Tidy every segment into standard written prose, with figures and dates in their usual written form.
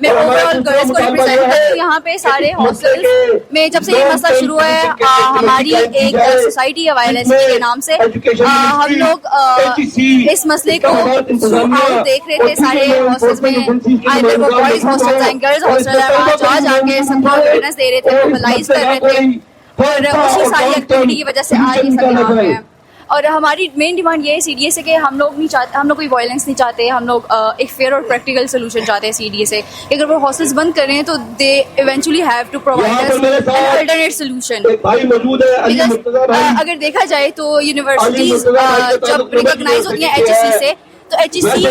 میں over all girls کو represent کرتی ہوں یہاں پہ سارے ہاسٹلس میں. جب سے یہ مسئلہ شروع ہے ہماری ایک سوسائٹی ہے وائلنس کے نام سے, ہم لوگ اس مسئلے کو دیکھ رہے تھے سارے ہاسٹلس میں, آئدر وہ بوائز ہاسٹل ہیں گرلز ہاسٹل ہیں, وہاں جا کے سب کو اویئرنیس دے رہے تھے, موبلائز کر رہے تھے, اور اسی ساری ایکٹیویٹی کی وجہ سے آج یہ سب یہاں پہ ہے. اور ہماری مین ڈیمانڈ یہ ہے سی ڈی اے سے کہ ہم لوگ نہیں چاہتے, ہم لوگ کوئی وائلنس نہیں چاہتے, ہم لوگ ایک فیئر اور پریکٹیکل سولوشن چاہتے ہیں سی ڈی اے سے, کہ اگر وہ ہاسٹلس بند کر رہے ہیں تو they eventually have to provide us an alternate solution. اگر دیکھا جائے تو یونیورسٹیز جب ریکگنائز ہوتی ہیں ایچ ایس سی سے, تو ایچ ایس سی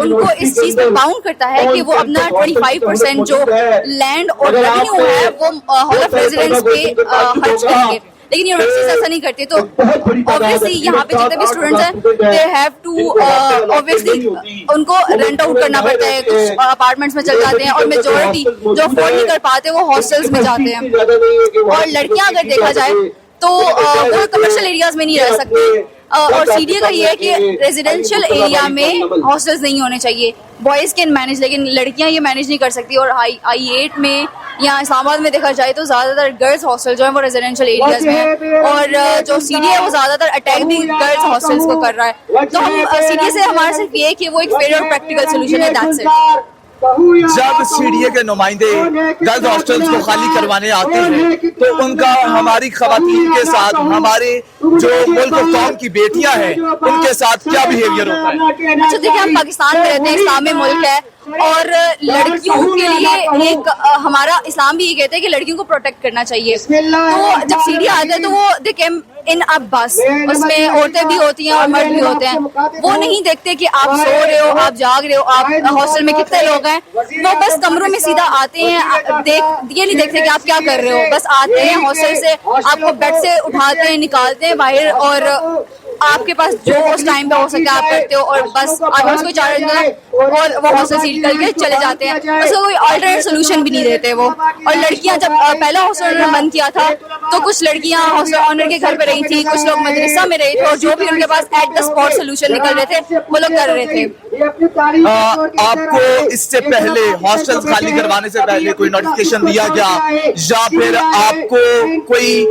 ان کو اس چیز پہ باؤنڈ کرتا ہے کہ وہ اپنا 25% جو لینڈ اور ریونیو ہے وہ ہال آف ریزیڈنس پہ خرچ کریں گے, لیکن یونیورسٹیز ایسا نہیں کرتی. تو obviously یہاں پہ جتنے بھی اسٹوڈنٹس ہیں they have to obviously ان کو رینٹ آؤٹ کرنا پڑتا ہے, کچھ اپارٹمنٹس میں چل جاتے ہیں, اور میجورٹی جو افورڈ نہیں کر پاتے وہ ہاسٹلس میں جاتے ہیں. اور لڑکیاں اگر دیکھا جائے تو وہ کمرشل ایریاز میں نہیں رہ سکتی, اور سی ڈی اے کا یہ ہے کہ ریزیڈینشیل ایریا میں ہاسٹلس نہیں ہونے چاہیے. بوائز کین مینیج, لیکن لڑکیاں یہ مینیج نہیں کر سکتی. اور آئی 8 میں یا اسلام آباد میں دیکھا جائے تو زیادہ تر گرلز ہاسٹل جو ہیں وہ ریزیڈینشیل ایریاز میں ہیں, اور جو سی ڈی اے وہ زیادہ تر اٹیک بھی گرلز ہاسٹلس کو کر رہا ہے. تو ہم سی ڈی اے سے ہمارا صرف یہ ہے کہ وہ ایک فیئر اور پریکٹیکل سولوشن ہے, دیٹس اٹ. جب سی ڈی اے کے نمائندے گرلز ہاسٹلس کو خالی کروانے آتے ہیں تو ان کا ہماری خواتین کے ساتھ, ہمارے جو ملک و قوم کی بیٹیاں ہیں ان کے ساتھ کیا بیہیویئر ہوتا ہے؟ اچھا دیکھیں, ہم پاکستان میں رہتے ہیں, اسلامی ملک ہے, اور لڑکیوں کے لیے ایک ہمارا اسلام بھی یہ کہتا ہے کہ لڑکیوں کو پروٹیکٹ کرنا چاہیے. تو جب سی ڈی آتا ہے تو وہ دیکھیں ان اب بس اس میں عورتیں بھی ہوتی ہیں اور مرد بھی ہوتے ہیں, وہ نہیں دیکھتے کہ آپ سو رہے ہو, آپ جاگ رہے ہو, آپ ہاسٹل میں کتنے لوگ ہیں, وہ بس کمروں میں سیدھا آتے ہیں, یہ نہیں دیکھتے کہ آپ کیا کر رہے ہو, بس آتے ہیں ہاسٹل سے, آپ کو بیڈ سے اٹھاتے ہیں, نکالتے ہیں باہر, اور آپ کے پاس جو اس ٹائم پہ ہو سکتا ہے آپ کرتے ہو, اور بس آپ اس کو چارج دینا اور وہ ہاسٹل سیل کر کے چلے جاتے ہیں. اس کو کوئی آلٹرنیٹ سولوشن بھی نہیں دیتے وہ. اور لڑکیاں جب پہلا ہاسٹل بند کیا تھا تو کچھ لڑکیاں ہاسٹل آنر کے گھر پہ رہی تھی, کچھ لوگ مدرسہ میں رہے تھے, اور جو بھی ان کے پاس ایٹ دا اسپاٹ سولوشن نکل رہے تھے وہ لوگ کر رہے تھے. آپ کو اس سے پہلے ہاسٹل خالی کروانے سے پہلے کوئی نوٹیفکیشن دیا گیا, یا پھر آپ کو کوئی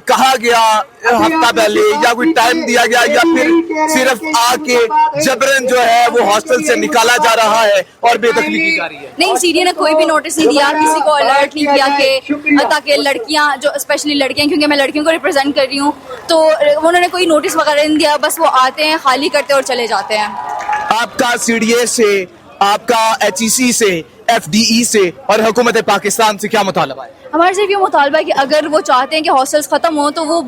کہا گیا ہفتہ پہلے, یا کوئی ٹائم دیا گیا, یا پھر صرف آ کے جبرن جو ہے وہ ہاسٹل سے نکالا جا رہا ہے اور بے دخلی کی جا رہی ہے؟ نہیں, سی ڈی اے نے کوئی بھی نوٹس نہیں دیا, کسی کو الرٹ نہیں کیا کہ تاکہ لڑکیاں جو اسپیشلی لڑکیاں, کیونکہ میں لڑکیوں کو ریپرزینٹ کر رہی ہوں, تو انہوں نے کوئی نوٹس وغیرہ نہیں دیا, بس وہ آتے ہیں, خالی کرتے اور چلے جاتے ہیں. آپ کا سی ڈی اے سے, آپ کا ایچ ای سی سے, ایف ڈی ای سے اور حکومت پاکستان سے کیا مطالبہ ہے؟ ہمارا صرف یہ مطالبہ ہے کہ اگر وہ چاہتے ہیں کہ ہاسٹلس ختم ہوں تو وہ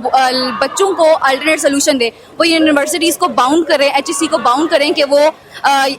بچوں کو الٹرنیٹ سولوشن دے, وہ یونیورسٹیز کو باؤنڈ کریں, ایچ ای سی کو باؤنڈ کریں کہ وہ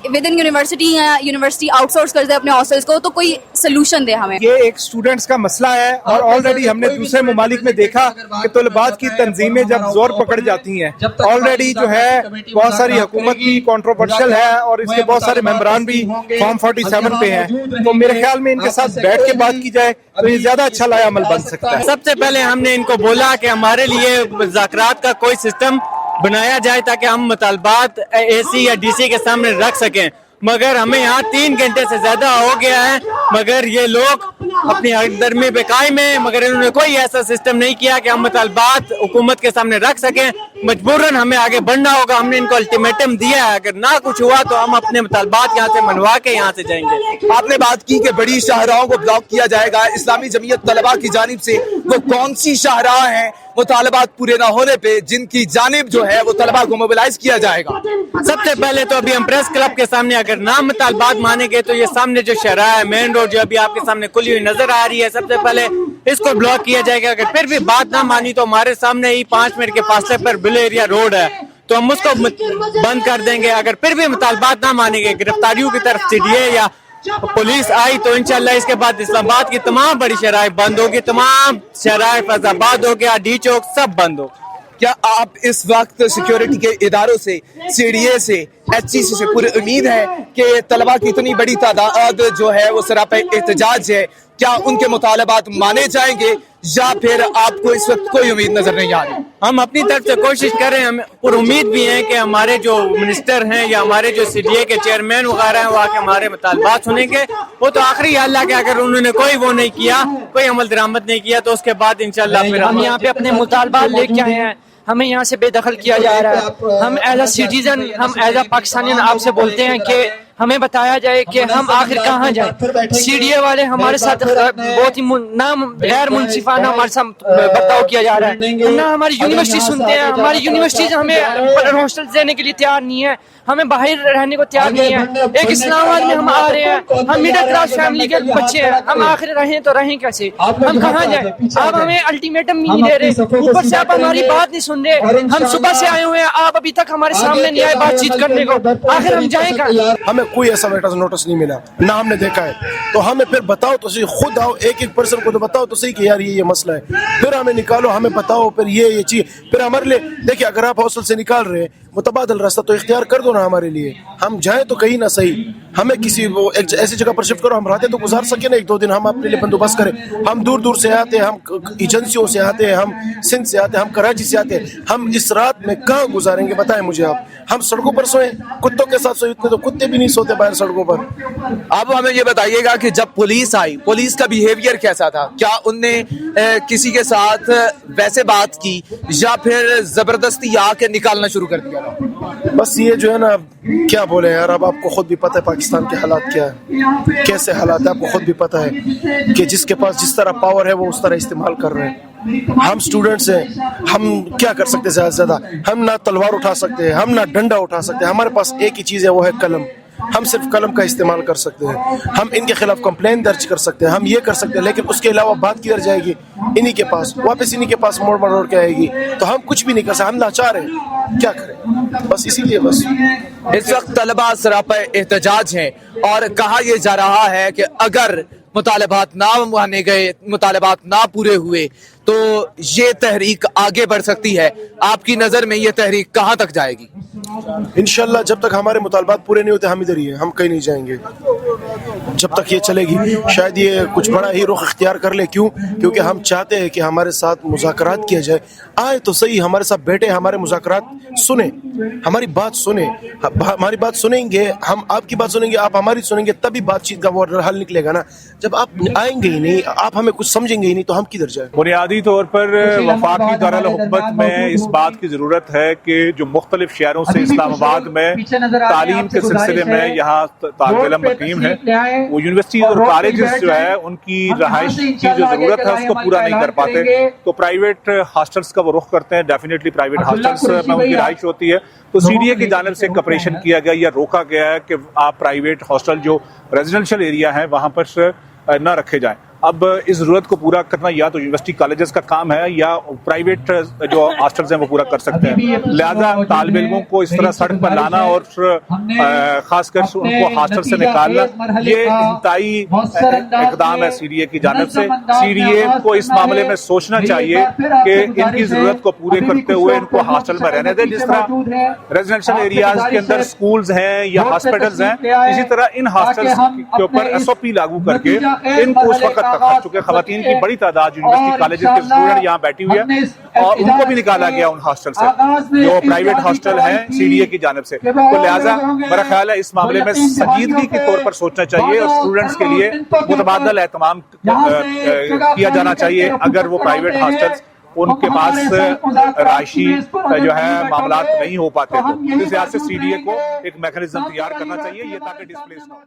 ود ان یونیورسٹی یا یونیورسٹی آؤٹ سورس کر دے اپنے ہاسٹلس کو, تو کوئی سولوشن دے ہمیں. یہ ایک اسٹوڈنٹس کا مسئلہ ہے, اور آلریڈی ہم نے دوسرے ممالک میں دیکھا کہ طلباء کی تنظیمیں جب زور پکڑ جاتی ہیں, آلریڈی جو ہے بہت ساری حکومت بھی کنٹروورشل ہے, اور اس کے بہت سارے ممبران بھی فارم 47 پہ ہیں. تو میرے خیال میں ان کے ساتھ بیٹھ کے بات کی جائے تو یہ زیادہ اچھا لایا عمل بن سکتا ہے. سب سے پہلے ہم نے ان کو بولا کہ ہمارے لیے مذاکرات کا کوئی سسٹم بنایا جائے تاکہ ہم مطالبات اے سی یا ڈی سی کے سامنے رکھ سکیں, مگر ہمیں یہاں 3 گھنٹے سے زیادہ ہو گیا ہے, مگر یہ لوگ اپنی حق درمی پہ قائم ہیں, مگر انہوں نے کوئی ایسا سسٹم نہیں کیا کہ ہم مطالبات حکومت کے سامنے رکھ سکیں. مجبوراً ہمیں آگے بڑھنا ہوگا. ہم نے ان کو الٹیمیٹم دیا ہے, اگر نہ کچھ ہوا تو ہم اپنے مطالبات یہاں سے منوا کے یہاں سے جائیں گے. آپ نے بات کی کہ بڑی شاہراہوں کو بلاک کیا جائے گا, اسلامی جمعیت طلباء کی جانب سے وہ کون سی شاہراہ ہیں مطالبات پورے نہ ہونے پہ جن کی جانب جو ہے وہ طلباء کو موبلائز کیا جائے گا؟ سب سے پہلے تو ابھی ہم پریس کلب کے سامنے اگر نہ مطالبات مانیں گے تو یہ سامنے جو شاہراہ ہے, مین روڈ جو ابھی آپ کے سامنے کھلی ہوئی نظر آ رہی ہے, سب سے پہلے اس کو بلاک کیا جائے گا. اگر پھر بھی بات نہ مانی تو ہمارے سامنے ہی 5 منٹ کے فاصلے پر بل ایریا روڈ ہے, تو ہم اس کو بند کر دیں گے. اگر پھر بھی مطالبات نہ مانیں گے, گرفتاریوں کی طرف سی ڈی اے یا پولیس آئی تو انشاءاللہ اس کے بعد اسلام آباد کی تمام بڑی شاہراہیں بند ہوگی, تمام شاہراہیں فیض آباد ہو گیا, ڈی چوک سب بند ہو. کیا آپ اس وقت سیکیورٹی کے اداروں سے, سی ڈی اے سے, ایچ سی سے پوری امید ہے کہ طلباء کی اتنی بڑی تعداد جو ہے وہ سراپا احتجاج ہے, کیا ان کے مطالبات مانے جائیں گے یا پھر آپ کو اس وقت کوئی امید نظر نہیں آ رہی؟ ہم اپنی طرف سے کوشش کر رہے ہیں, ہم پر امید بھی ہیں کہ ہمارے جو منسٹر ہیں یا ہمارے جو سی ڈی اے کے چیئرمین وغیرہ ہیں وہ آ کے ہمارے مطالبات سنیں گے. وہ تو آخری حل ہے کہ اگر انہوں نے کوئی وہ نہیں کیا, کوئی عمل درآمد نہیں کیا, تو اس کے بعد انشاءاللہ پھر ہم یہاں پہ اپنے مطالبات لے کے آئے ہیں, ہمیں یہاں سے بے دخل کیا جا رہا ہے. ہم ایز اے سٹیزن, ہم ایز اے پاکستانی آپ سے بولتے ہیں کہ ہمیں بتایا جائے کہ ہم آخر کہاں جائیں. سی ڈی اے والے ہمارے ساتھ بہت ہی غیر منصفانہ ہمارے ساتھ برتاؤ کیا جا رہا ہے. نہ ہماری یونیورسٹی سنتے ہیں, ہماری یونیورسٹیز ہمیں ہاسٹل دینے کے لیے تیار نہیں ہے, ہمیں باہر رہنے کو تیار نہیں ہے. ایک اسلام آباد میں ہم آ رہے ہیں, ہم میڈل کلاس فیملی کے بچے ہیں, ہم آخر رہیں تو رہیں کیسے, ہم کہاں جائیں. آپ ہمیں الٹیمیٹم نہیں دے رہے, اوپر سے آپ ہماری بات نہیں سن رہے. ہم صبح سے آئے ہوئے ہیں, آپ ابھی تک ہمارے سامنے نہیں آئے بات چیت کرنے کو, آخر ہم جائیں کہاں. ہمیں کوئی ایسا نوٹس نہیں ملا, نہ ہم نے دیکھا ہے. تو ہمیں پھر بتاؤ تو صحیح, خود آؤ ایک ایک پرسن کو تو بتاؤ تو صحیح کہ یار یہ مسئلہ ہے, پھر ہمیں نکالو, ہمیں بتاؤ, پھر یہ چیز پھر ہمارے لیے. دیکھیں اگر آپ ہاسٹل سے نکال رہے ہیں متبادل راستہ تو اختیار کر دو نا ہمارے لیے, ہم جائیں تو کہیں نہ صحیح, ہمیں کسی وہ ایک ایسی جگہ پر شفٹ کرو, ہم راتیں تو گزار سکیں نا, ایک دو دن ہم اپنے لیے بندوبست کریں. ہم دور دور سے آتے ہیں, ہم ایجنسیوں سے آتے ہیں, ہم سندھ سے آتے ہیں, ہم کراچی سے آتے ہیں, ہم اس رات میں کہاں گزاریں گے بتائیں مجھے آپ. ہم سڑکوں پر سوئیں, کتوں کے ساتھ سوئیں, اتنے تو کتے بھی نہیں سوتے باہر سڑکوں پر. اب ہمیں یہ بتائیے گا کہ جب پولیس آئی, پولیس کا بیہیویئر کیسا تھا؟ کیا ان نے کسی کے ساتھ ویسے بات کی یا پھر زبردستی آ کے نکالنا شروع کر دیا؟ بس یہ جو ہے نا, کیا بولے یار, اب آپ کو خود بھی پتہ ہے پاکستان کے حالات کیا ہے, کیسے حالات ہیں, آپ کو خود بھی پتہ ہے کہ جس کے پاس جس طرح پاور ہے وہ اس طرح استعمال کر رہے ہیں. ہم اسٹوڈنٹس ہیں, ہم کیا کر سکتے زیادہ سے زیادہ, ہم نہ تلوار اٹھا سکتے ہیں, ہم نہ ڈنڈا اٹھا سکتے ہیں, ہمارے پاس ایک ہی چیز ہے وہ ہے قلم. ہم صرف قلم کا استعمال کر سکتے ہیں, ہم ان کے خلاف کمپلین درج کر سکتے ہیں, ہم یہ کر سکتے ہیں, لیکن اس کے علاوہ بات کدھر جائے گی؟ انہی کے پاس, واپس انہی کے پاس موڑ موڑ کے آئے گی. تو ہم کچھ بھی نہیں کر سکتے, ہم لاچار ہیں, کیا کریں, بس اسی لیے. بس اس وقت طلباء سراپا احتجاج ہیں اور کہا یہ جا رہا ہے کہ اگر مطالبات نہ مانے گئے, مطالبات نہ پورے ہوئے تو یہ تحریک آگے بڑھ سکتی ہے. آپ کی نظر میں یہ تحریک کہاں تک جائے گی؟ انشاءاللہ جب تک ہمارے مطالبات پورے نہیں ہوتے ہم ادھر ہی ہیں, ہم کہیں نہیں جائیں گے جب تک یہ چلے گی. شاید یہ کچھ بڑا ہی رخ اختیار کر لے, کیوں؟ کیونکہ ہم چاہتے ہیں کہ ہمارے ساتھ مذاکرات کیا جائے. آئے تو صحیح, ہمارے ساتھ بیٹھے, ہمارے مذاکرات سنیں, ہماری بات سنیں, ہماری بات سنیں گے, ہم آپ کی بات سنیں گے, آپ ہماری سنیں گے, تبھی بات چیت کا وہ حل نکلے گا نا. جب آپ آئیں گے ہی نہیں, آپ ہمیں کچھ سمجھیں گے ہی نہیں, تو ہم کدھر جائیں؟ بنیادی طور پر وفاقی دارالحکومت میں اس بات کی ضرورت ہے کہ جو مختلف شہروں سے اسلام آباد میں تعلیم کے سلسلے میں یہاں طالب علم مقیم ہیں, وہ یونیورسٹیز اور کالجز جو ہے ان کی رہائش کی جو ضرورت ہے اس کو پورا نہیں کر پاتے, تو پرائیویٹ ہاسٹلس کا وہ رخ کرتے ہیں. ڈیفینیٹلی پرائیویٹ ہاسٹلس میں ان کی رہائش ہوتی ہے, تو سی ڈی اے کی جانب سے ایک آپریشن کیا گیا یا روکا گیا ہے کہ آپ پرائیویٹ ہاسٹل جو ریزیڈنشل ایریا ہے وہاں پر نہ رکھے جائیں. اب اس ضرورت کو پورا کرنا یا تو یونیورسٹی کالجز کا کام ہے یا پرائیویٹ جو ہاسٹلز ہیں وہ پورا کر سکتے ہیں. لہذا طالب علموں کو اس طرح سڑک پر لانا اور خاص کر ان کو ہاسٹل سے نکالنا یہ انتہائی اقدام ہے سی ڈی اے کی جانب سے. سی ڈی اے کو اس معاملے میں سوچنا چاہیے کہ ان کی ضرورت کو پورے کرتے ہوئے ان کو ہاسٹل میں رہنے دیں. جس طرح ریزیڈنشل ایریاز کے اندر سکولز ہیں یا ہاسپٹلز ہیں, اسی طرح ان ہاسٹلز کے اوپر ایس او پی لاگو کر کے ان کو اس وقت تک, چونکہ خواتین کی بڑی تعداد یونیورسٹی کالجز کے اسٹوڈنٹ یہاں بیٹھی ہوئی ہے اور ان کو بھی نکالا گیا ان ہاسٹل سے جو پرائیویٹ ہاسٹل ہیں سی ڈی اے کی جانب سے. تو لہٰذا میرا خیال ہے اس معاملے میں سنجیدگی کے طور پر سوچنا چاہیے اور اسٹوڈنٹس کے لیے متبادل اہتمام کیا جانا چاہیے. اگر وہ پرائیویٹ ہاسٹلس ان کے پاس رہائشی جو ہے معاملات نہیں ہو پاتے تو اس لحاظ سے سی ڈی اے کو ایک میکانزم تیار کرنا چاہیے یہ تاکہ ڈسپلیس نہ ہو.